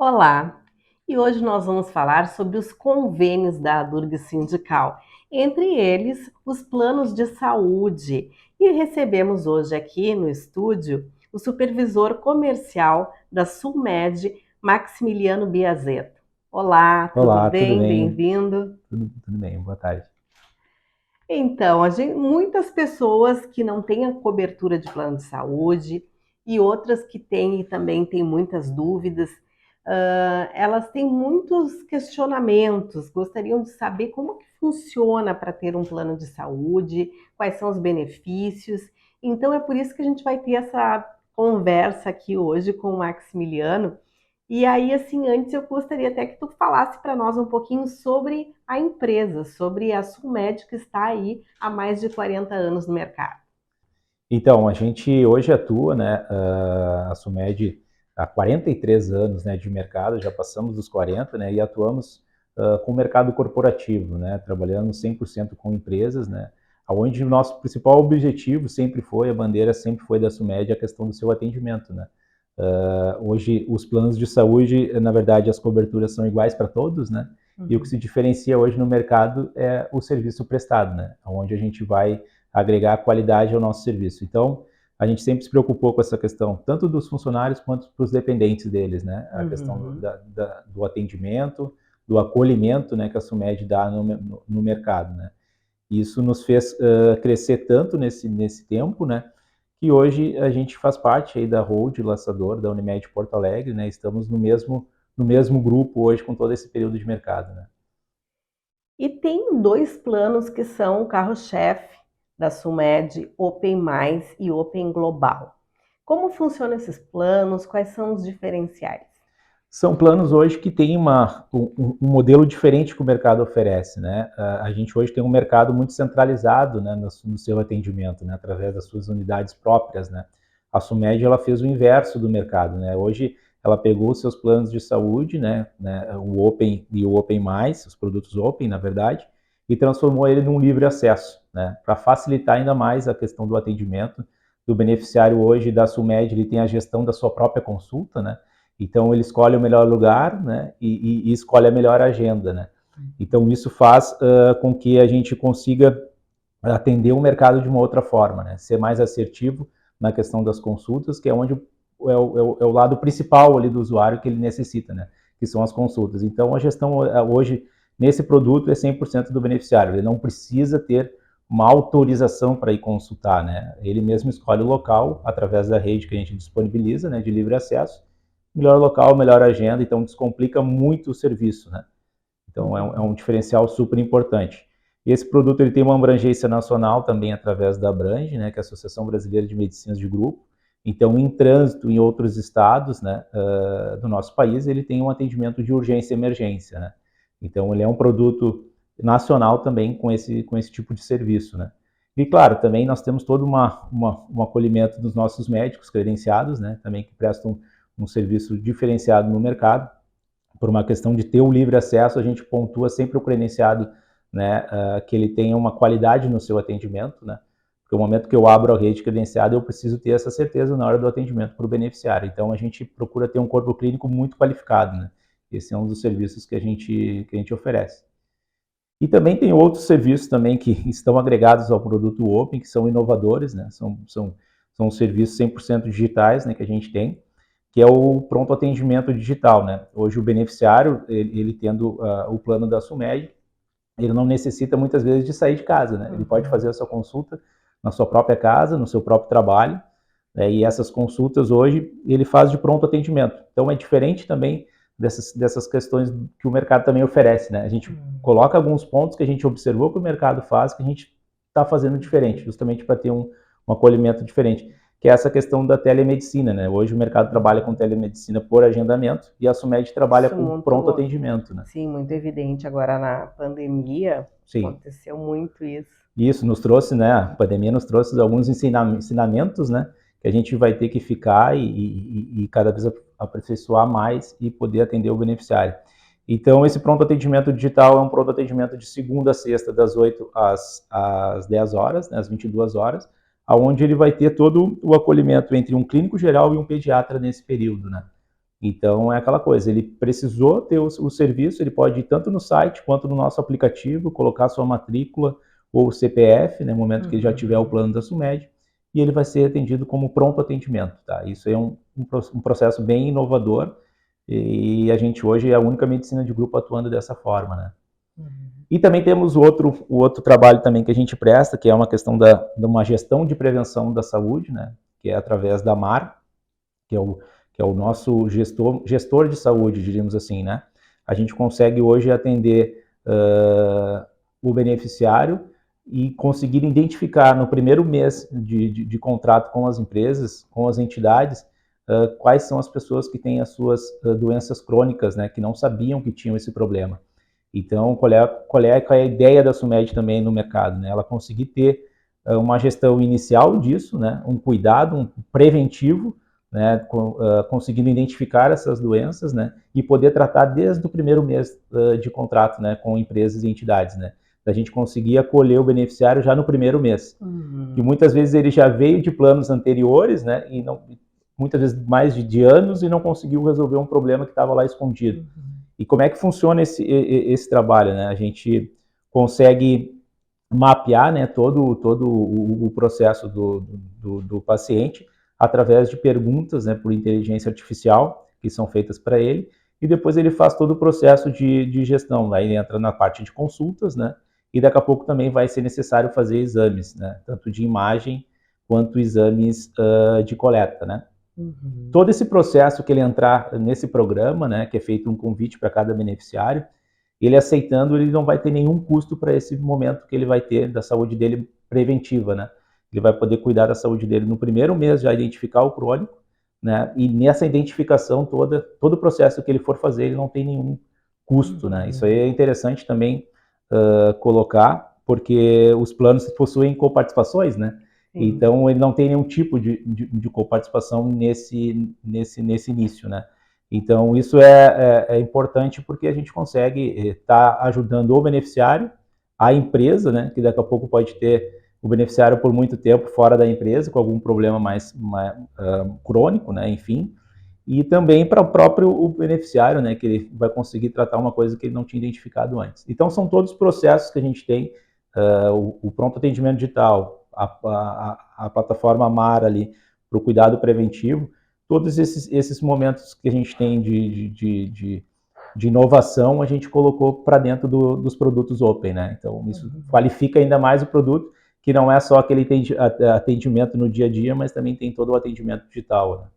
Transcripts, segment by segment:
Olá! E hoje nós vamos falar sobre os convênios da Durg Sindical, entre eles os planos de saúde. E recebemos hoje aqui no estúdio o supervisor comercial da Sulmed, Maximiliano Biazeto. Olá, tudo Olá, tudo bem? bem? Bem-vindo. Tudo bem, boa tarde. Então, muitas pessoas que não têm a cobertura de plano de saúde e outras que têm e também têm muitas dúvidas, elas têm muitos questionamentos, gostariam de saber como que funciona para ter um plano de saúde, quais são os benefícios. Então, é por isso que a gente vai ter essa conversa aqui hoje com o Maximiliano. E aí, assim, antes eu gostaria até que tu falasse para nós um pouquinho sobre a empresa, sobre a Sulmed, que está aí há mais de 40 anos no mercado. Então, a gente hoje atua, né, a Sumed há 43 anos, né, de mercado, já passamos dos 40, né, e atuamos com o mercado corporativo, né, trabalhando 100% com empresas, né, onde o nosso principal objetivo sempre foi, a bandeira sempre foi da Sumed, a questão do seu atendimento, né. Hoje, os planos de saúde, na verdade, as coberturas são iguais para todos, né, e o que se diferencia hoje no mercado é o serviço prestado, né, onde a gente vai agregar qualidade ao nosso serviço. Então, a gente sempre se preocupou com essa questão, tanto dos funcionários quanto para os dependentes deles, né? A questão Uhum. do atendimento, do acolhimento, né, que a Sumed dá no mercado, né? E isso nos fez crescer tanto nesse tempo, né? Que hoje a gente faz parte aí da Hold Laçador, da Unimed Porto Alegre, né? Estamos no mesmo grupo hoje com todo esse período de mercado, né? E tem dois planos que são o carro-chefe da Sulmed, Open Mais e Open Global. Como funcionam esses planos? Quais são os diferenciais? São planos hoje que têm um modelo diferente que o mercado oferece, né? A gente hoje tem um mercado muito centralizado, né, no seu atendimento, né, através das suas unidades próprias, né? A Sumed, ela fez o inverso do mercado, né? Hoje ela pegou os seus planos de saúde, né, o Open e o Open+, os produtos Open, na verdade, e transformou ele num livre acesso, né, para facilitar ainda mais a questão do atendimento do beneficiário hoje da Sumed. Ele tem a gestão da sua própria consulta, né? Então ele escolhe o melhor lugar, né, e escolhe a melhor agenda, né. Então isso faz com que a gente consiga atender o mercado de uma outra forma, né, ser mais assertivo na questão das consultas, que é onde é o lado principal ali do usuário que ele necessita, né, que são as consultas. Então a gestão hoje nesse produto é 100% do beneficiário, ele não precisa ter uma autorização para ir consultar, né, ele mesmo escolhe o local através da rede que a gente disponibiliza, né, de livre acesso, melhor local, melhor agenda, então descomplica muito o serviço, né? Então é um diferencial super importante. E esse produto ele tem uma abrangência nacional também através da Abrange, né, que é a Associação Brasileira de Medicinas de Grupo. Então, em trânsito em outros estados, né, do nosso país, ele tem um atendimento de urgência e emergência, né? Então, ele é um produto nacional também com esse tipo de serviço, né? E, claro, também nós temos todo um acolhimento dos nossos médicos credenciados, né, também que prestam um serviço diferenciado no mercado. Por uma questão de ter o livre acesso, a gente pontua sempre o credenciado, né, que ele tenha uma qualidade no seu atendimento, né? Porque o momento que eu abro a rede credenciada, eu preciso ter essa certeza na hora do atendimento para o beneficiário. Então, a gente procura ter um corpo clínico muito qualificado, né? Esse é um dos serviços que a gente oferece. E também tem outros serviços também que estão agregados ao produto Open, que são inovadores, né? São serviços 100% digitais, né, que a gente tem, que é o pronto atendimento digital, né? Hoje o beneficiário, ele tendo o plano da Sumed, ele não necessita muitas vezes de sair de casa, né? Ele pode fazer a sua consulta na sua própria casa, no seu próprio trabalho, né? E essas consultas hoje ele faz de pronto atendimento. Então é diferente também dessas questões que o mercado também oferece, né? A gente coloca alguns pontos que a gente observou que o mercado faz, que a gente está fazendo diferente, justamente para ter um acolhimento diferente, que é essa questão da telemedicina, né? Hoje o mercado trabalha com telemedicina por agendamento e a Sumed trabalha Isso com muito, pronto atendimento, né? sim, muito evidente agora na pandemia, Sim. aconteceu muito isso. Isso nos trouxe, né? A pandemia nos trouxe alguns ensinamentos, né? Que a gente vai ter que ficar e cada vez aperfeiçoar mais e poder atender o beneficiário. Então, esse pronto atendimento digital é um pronto atendimento de segunda a sexta, das 8 às 10 horas, né, às 22 horas, onde ele vai ter todo o acolhimento entre um clínico geral e um pediatra nesse período, né? Então, é aquela coisa, ele precisou ter o serviço, ele pode ir tanto no site quanto no nosso aplicativo, colocar sua matrícula ou o CPF, né, no momento que ele já tiver o plano da SUMED, e ele vai ser atendido como pronto atendimento, tá? Isso é um processo bem inovador, e a gente hoje é a única medicina de grupo atuando dessa forma, né? E também temos o outro trabalho também que a gente presta, que é uma questão de uma gestão de prevenção da saúde, né? Que é através da MAR, que é o nosso gestor de saúde, diríamos assim, né? A gente consegue hoje atender o beneficiário e conseguir identificar no primeiro mês de contrato com as empresas, com as entidades, quais são as pessoas que têm as suas doenças crônicas, né? Que não sabiam que tinham esse problema. Então, qual é a ideia da SUMED também no mercado, né? Ela conseguir ter uma gestão inicial disso, né? Um cuidado, um preventivo, né? Conseguindo identificar essas doenças, né? E poder tratar desde o primeiro mês de contrato, né? Com empresas e entidades, né? Da gente conseguir acolher o beneficiário já no primeiro mês. E muitas vezes ele já veio de planos anteriores, né? E não, muitas vezes mais de anos e não conseguiu resolver um problema que estava lá escondido. E como é que funciona esse trabalho, né? A gente consegue mapear, né, todo o processo do paciente através de perguntas, né, por inteligência artificial que são feitas para ele, e depois ele faz todo o processo de gestão. Aí ele entra na parte de consultas, né, e daqui a pouco também vai ser necessário fazer exames, né, tanto de imagem quanto exames de coleta, né. Todo esse processo que ele entrar nesse programa, né, que é feito um convite para cada beneficiário, ele aceitando, ele não vai ter nenhum custo para esse momento que ele vai ter da saúde dele preventiva, né? Ele vai poder cuidar da saúde dele no primeiro mês, já identificar o crônico, né? E nessa identificação toda, todo o processo que ele for fazer, ele não tem nenhum custo, né? Isso aí é interessante também colocar, porque os planos possuem coparticipações, né? Sim. Então, ele não tem nenhum tipo de coparticipação nesse início, né? Então, isso é importante porque a gente consegue estar ajudando o beneficiário, a empresa, né? Que daqui a pouco pode ter o beneficiário por muito tempo fora da empresa, com algum problema mais crônico, né? Enfim. E também para o próprio beneficiário, né? Que ele vai conseguir tratar uma coisa que ele não tinha identificado antes. Então, são todos os processos que a gente tem, o pronto atendimento digital, a plataforma MAR ali, para o cuidado preventivo, todos esses momentos que a gente tem de inovação, a gente colocou para dentro dos produtos Open, né? Então, isso qualifica ainda mais o produto, que não é só aquele atendimento no dia a dia, mas também tem todo o atendimento digital, né?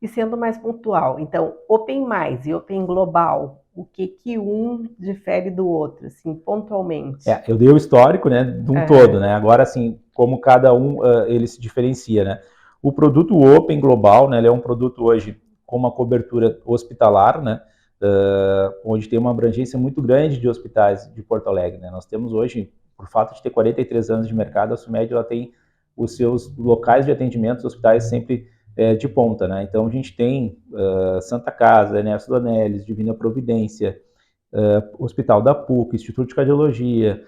E sendo mais pontual, então, Open Mais e Open Global, o que um difere do outro, assim, pontualmente? Eu dei o histórico, né, de um todo, né? Agora, assim, como cada um ele se diferencia, né? O produto Open Global, né, ele é um produto hoje com uma cobertura hospitalar, né? Onde tem uma abrangência muito grande de hospitais de Porto Alegre, né? Nós temos hoje, por fato de ter 43 anos de mercado, a SUMED ela tem os seus locais de atendimento, os hospitais sempre de ponta, né? Então a gente tem Santa Casa, Ernesto Donelis, Divina Providência, Hospital da PUC, Instituto de Cardiologia,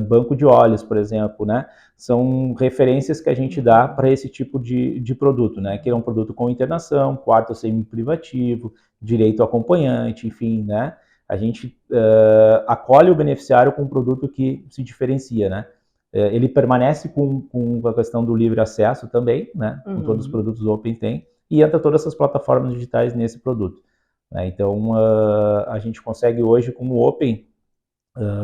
Banco de Olhos, por exemplo, né? São referências que a gente dá para esse tipo de produto, né? Que é um produto com internação, quarto semi-privativo, direito ao acompanhante, enfim, né? A gente acolhe o beneficiário com um produto que se diferencia, né? Ele permanece com a questão do livre acesso também, né? Com todos os produtos Open tem, e entra todas essas plataformas digitais nesse produto. Né? Então, a gente consegue hoje, com o Open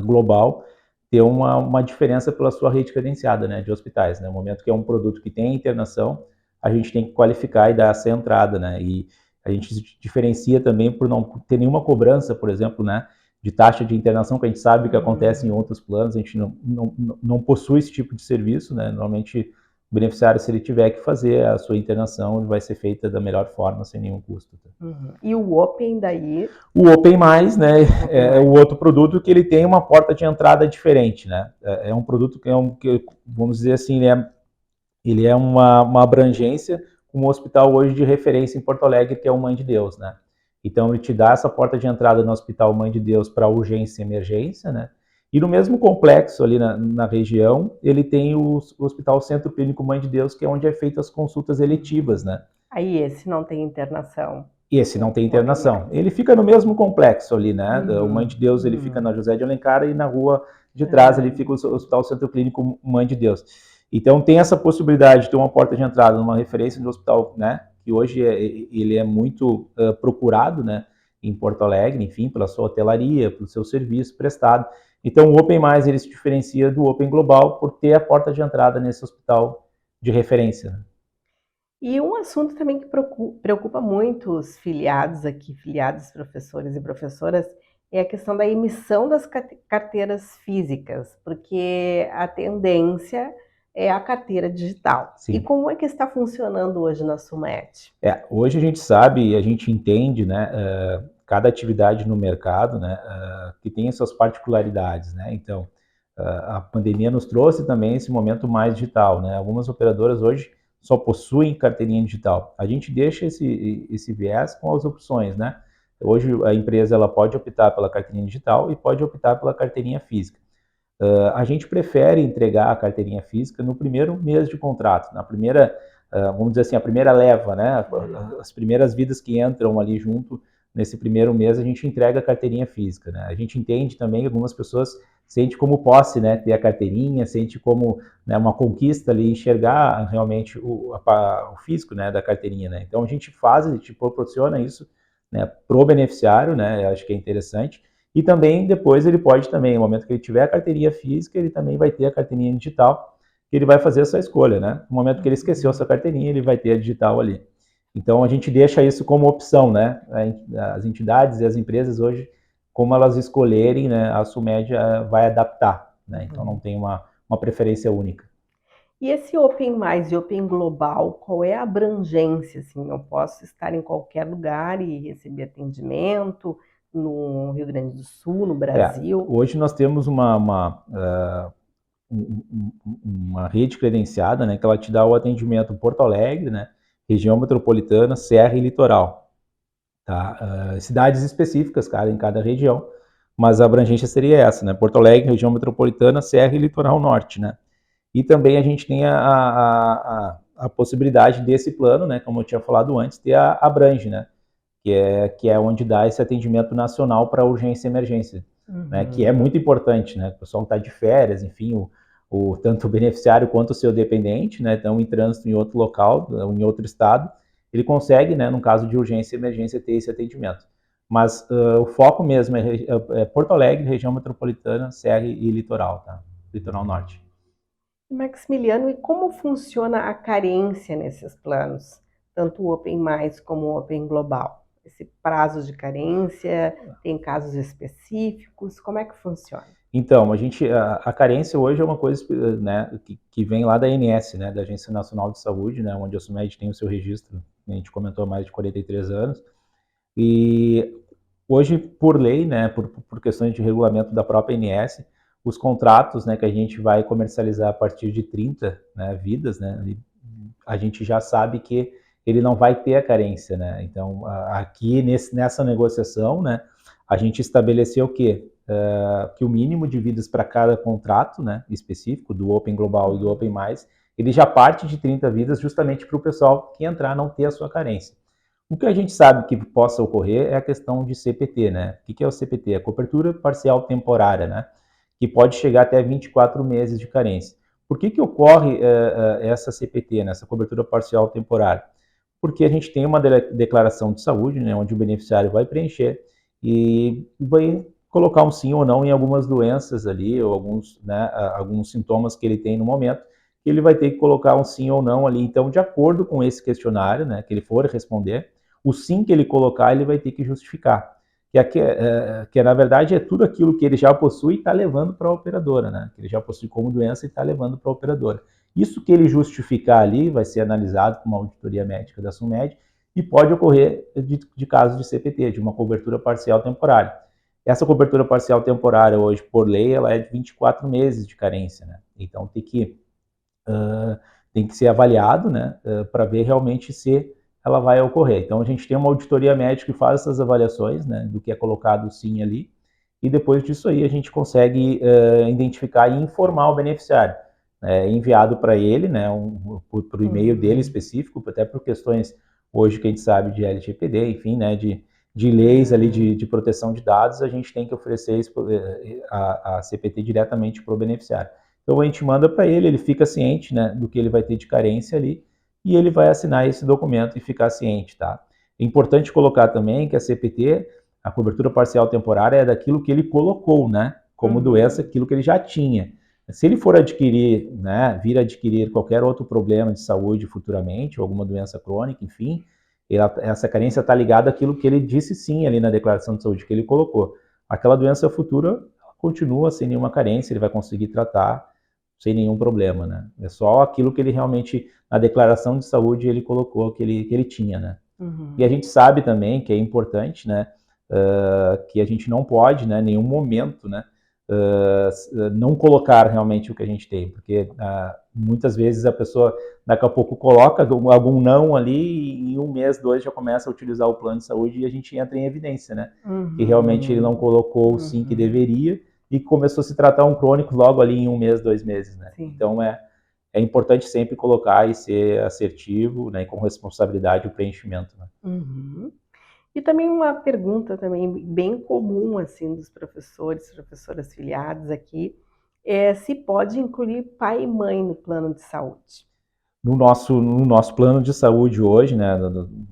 Global, ter uma diferença pela sua rede credenciada, né, de hospitais. Né? No momento que é um produto que tem internação, a gente tem que qualificar e dar essa entrada, né? E a gente se diferencia também por não ter nenhuma cobrança, por exemplo, né, de taxa de internação, que a gente sabe que acontece em outros planos, a gente não possui esse tipo de serviço, né? Normalmente, o beneficiário, se ele tiver que fazer a sua internação, vai ser feita da melhor forma, sem nenhum custo. E o Open daí? O Open Mais, né, é o outro produto que ele tem uma porta de entrada diferente, né? É um produto que vamos dizer assim, ele é uma abrangência com um hospital hoje de referência em Porto Alegre, que é o Mãe de Deus, né? Então, ele te dá essa porta de entrada no Hospital Mãe de Deus para urgência e emergência, né? E no mesmo complexo ali na região, ele tem o Hospital Centro Clínico Mãe de Deus, que é onde é feito as consultas eletivas, né? Aí esse não tem internação. E esse não tem internação. Ele fica no mesmo complexo ali, né? O Mãe de Deus, ele fica na José de Alencar e na rua de trás ele fica o Hospital Centro Clínico Mãe de Deus. Então tem essa possibilidade de ter uma porta de entrada numa referência de hospital, né? Que hoje ele é muito procurado, né? Em Porto Alegre, enfim, pela sua hotelaria, pelo seu serviço prestado. Então o Open Mais ele se diferencia do Open Global por ter a porta de entrada nesse hospital de referência. E um assunto também que preocupa muito os filiados aqui, filiados professores e professoras, é a questão da emissão das carteiras físicas, porque a tendência é a carteira digital. Sim. E como é que está funcionando hoje na SUMED? Hoje a gente sabe e a gente entende, né, cada atividade no mercado, né, que tem as suas particularidades, né? Então, a pandemia nos trouxe também esse momento mais digital, né? Algumas operadoras hoje só possuem carteirinha digital. A gente deixa esse viés com as opções, né? Hoje a empresa ela pode optar pela carteirinha digital e pode optar pela carteirinha física. A gente prefere entregar a carteirinha física no primeiro mês de contrato, na primeira, vamos dizer assim, a primeira leva, né? As primeiras vidas que entram ali junto nesse primeiro mês, a gente entrega a carteirinha física, né? A gente entende também que algumas pessoas sente como posse, né? Ter a carteirinha, sente como, né, uma conquista ali, enxergar realmente o físico, né, da carteirinha, né? Então a gente proporciona isso, né, pro beneficiário, né? Eu acho que é interessante. E também depois ele pode também, no momento que ele tiver a carteirinha física, ele também vai ter a carteirinha digital, que ele vai fazer essa escolha, né? No momento que ele esqueceu essa carteirinha, ele vai ter a digital ali. Então a gente deixa isso como opção, né? As entidades e as empresas hoje, como elas escolherem, né, a SUMED vai adaptar, né? Então não tem uma preferência única. E esse Open Mais e Open Global, qual é a abrangência? Assim, eu posso estar em qualquer lugar e receber atendimento no Rio Grande do Sul, no Brasil? Hoje nós temos uma rede credenciada, né, que ela te dá o atendimento em Porto Alegre, né, região metropolitana, Serra e Litoral. Tá? Cidades específicas, cara, em cada região, mas a abrangência seria essa, né? Porto Alegre, região metropolitana, Serra e Litoral Norte, né? E também a gente tem a possibilidade desse plano, né? Como eu tinha falado antes, ter a Abrange, né? Que é onde dá esse atendimento nacional para urgência e emergência, né? Que é muito importante, né? O pessoal está de férias, enfim, tanto o beneficiário quanto o seu dependente, né? Estão em trânsito em outro local, em outro estado, ele consegue, né? No caso de urgência e emergência, ter esse atendimento. Mas o foco mesmo é Porto Alegre, região metropolitana, Serra e Litoral, tá? Litoral Norte. Maximiliano, e como funciona a carência nesses planos, tanto o Open Mais como o Open Global? Esse prazo de carência, tem casos específicos, como é que funciona? Então, a carência hoje é uma coisa, né, que vem lá da ANS, né, da Agência Nacional de Saúde, né, onde a SUMED tem o seu registro, a gente comentou há mais de 43 anos, e hoje, por lei, né, por questões de regulamento da própria ANS, os contratos, né, que a gente vai comercializar a partir de 30, né, vidas, né, a gente já sabe que ele não vai ter a carência, né, então aqui nessa negociação, né, a gente estabeleceu o quê? Que o mínimo de vidas para cada contrato, né, específico, do Open Global e do Open Mais, ele já parte de 30 vidas justamente para o pessoal que entrar não ter a sua carência. O que a gente sabe que possa ocorrer é a questão de CPT, né? O que é o CPT? A cobertura parcial temporária, né? Que pode chegar até 24 meses de carência. Por que ocorre essa CPT, né? Essa cobertura parcial temporária? Porque a gente tem uma declaração de saúde, né? Onde o beneficiário vai preencher e vai colocar um sim ou não em algumas doenças ali, ou alguns sintomas que ele tem no momento, que ele vai ter que colocar um sim ou não ali. Então, de acordo com esse questionário, né, que ele for responder, o sim que ele colocar, ele vai ter que justificar. Que na verdade é tudo aquilo que ele já possui e está levando para a operadora, né? Que ele já possui como doença e está levando para a operadora. Isso que ele justificar ali vai ser analisado com uma auditoria médica da SUMED e pode ocorrer de casos de CPT, de uma cobertura parcial temporária. Essa cobertura parcial temporária hoje, por lei, ela é de 24 meses de carência, né? Então tem que ser avaliado, né, para ver realmente se ela vai ocorrer. Então a gente tem uma auditoria médica que faz essas avaliações, né, do que é colocado sim ali, e depois disso aí a gente consegue identificar e informar o beneficiário. Enviado para ele, né, por e-mail dele específico, até por questões hoje que a gente sabe de LGPD, enfim, né, de leis ali de proteção de dados, a gente tem que oferecer a CPT diretamente para o beneficiário. Então a gente manda para ele, ele fica ciente, né, do que ele vai ter de carência ali, e ele vai assinar esse documento e ficar ciente, tá? É importante colocar também que a CPT, a cobertura parcial temporária, é daquilo que ele colocou, né, como doença, aquilo que ele já tinha. Se ele for adquirir, né, vir adquirir qualquer outro problema de saúde futuramente, ou alguma doença crônica, enfim, essa carência está ligada àquilo que ele disse sim ali na declaração de saúde que ele colocou. Aquela doença futura continua sem nenhuma carência, ele vai conseguir tratar sem nenhum problema, né? É só aquilo que ele realmente, na declaração de saúde, ele colocou que ele tinha, né? E a gente sabe também que é importante, né, que a gente não pode, né, em nenhum momento, né, não colocar realmente o que a gente tem, porque muitas vezes a pessoa daqui a pouco coloca algum não ali e em um mês, dois já começa a utilizar o plano de saúde e a gente entra em evidência, né, que realmente ele não colocou o sim que deveria e começou a se tratar um crônico logo ali em um mês, 2 meses, né. Sim. Então é importante sempre colocar e ser assertivo, né, e com responsabilidade o preenchimento, né. E também uma pergunta também bem comum, assim, dos professores, professoras filiados aqui, é se pode incluir pai e mãe no plano de saúde. No nosso plano de saúde hoje, né,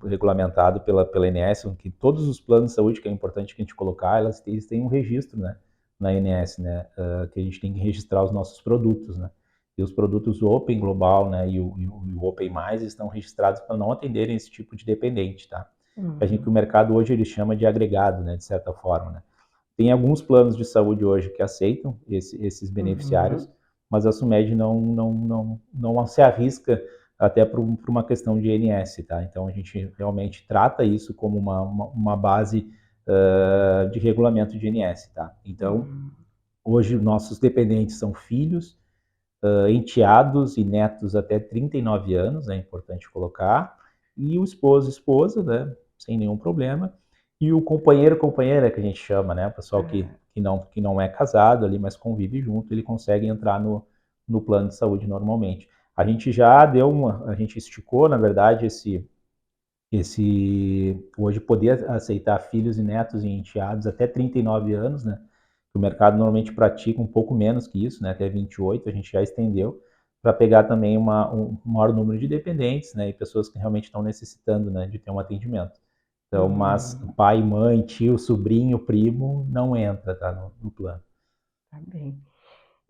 regulamentado pela ANS, que todos os planos de saúde, que é importante que a gente colocar, eles têm um registro, né, na ANS, né, que a gente tem que registrar os nossos produtos, né, e os produtos Open Global, né, e o Open Mais estão registrados para não atenderem esse tipo de dependente, tá? Que o mercado hoje ele chama de agregado, né, de certa forma, né. Tem alguns planos de saúde hoje que aceitam esses beneficiários, mas a SUMED não se arrisca até por uma questão de INS, tá? Então a gente realmente trata isso como uma base de regulamento de INS, tá? Então hoje nossos dependentes são filhos, enteados e netos até 39 anos, é importante colocar, e o esposo, esposa, né, sem nenhum problema, e o companheiro, companheira, que a gente chama, né, o pessoal que não é casado ali, mas convive junto, ele consegue entrar no plano de saúde normalmente. A gente já a gente esticou, na verdade, hoje poder aceitar filhos e netos e enteados até 39 anos, né, o mercado normalmente pratica um pouco menos que isso, né, até 28, a gente já estendeu, para pegar também um maior número de dependentes, né, e pessoas que realmente estão necessitando, né, de ter um atendimento. Então, mas pai, mãe, tio, sobrinho, primo, não entra, tá, no plano. Tá bem.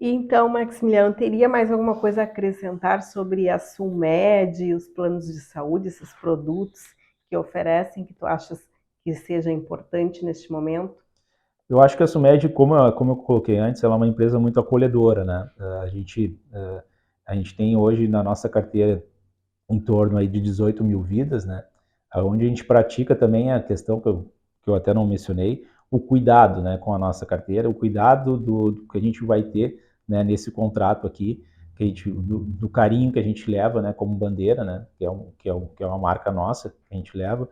E então, Maximiliano, teria mais alguma coisa a acrescentar sobre a SUMED e os planos de saúde, esses produtos que oferecem, que tu achas que seja importante neste momento? Eu acho que a SUMED, como eu coloquei antes, ela é uma empresa muito acolhedora, né? A gente tem hoje na nossa carteira em torno aí de 18 mil vidas, né? Onde a gente pratica também a questão que eu até não mencionei, o cuidado, né, com a nossa carteira, o cuidado do que a gente vai ter, né, nesse contrato aqui, do carinho que a gente leva, né, como bandeira, né, que é uma marca nossa que a gente leva,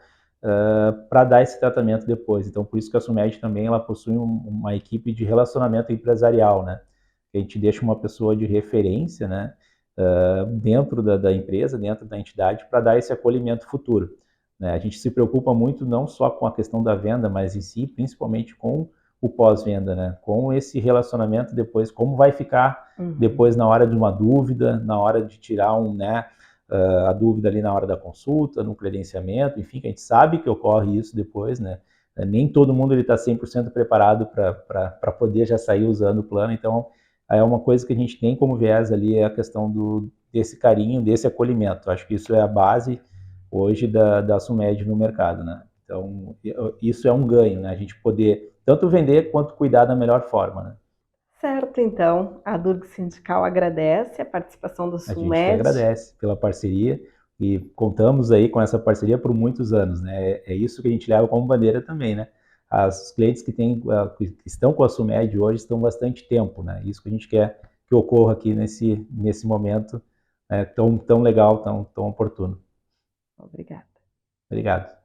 para dar esse tratamento depois. Então, por isso que a Sumed também ela possui uma equipe de relacionamento empresarial, né, que a gente deixa uma pessoa de referência, né, dentro da empresa, dentro da entidade, para dar esse acolhimento futuro. Né? A gente se preocupa muito não só com a questão da venda, mas em si, principalmente com o pós-venda, né? Com esse relacionamento depois, como vai ficar depois na hora de uma dúvida, na hora de tirar a dúvida ali na hora da consulta, no credenciamento, enfim, que a gente sabe que ocorre isso depois, né? Nem todo mundo está 100% preparado para poder já sair usando o plano, então é uma coisa que a gente tem como viés ali é a questão desse carinho, desse acolhimento. Acho que isso é a base hoje da SUMED no mercado, né? Então, isso é um ganho, né? A gente poder tanto vender quanto cuidar da melhor forma, né? Certo, então, a Durg Sindical agradece a participação da A gente que SUMED. agradece pela parceria e contamos aí com essa parceria por muitos anos, né? É isso que a gente leva como bandeira também, né? Os clientes que estão com a SUMED hoje estão bastante tempo, né? Isso que a gente quer que ocorra aqui nesse momento tão legal, tão oportuno. Obrigada. Obrigado.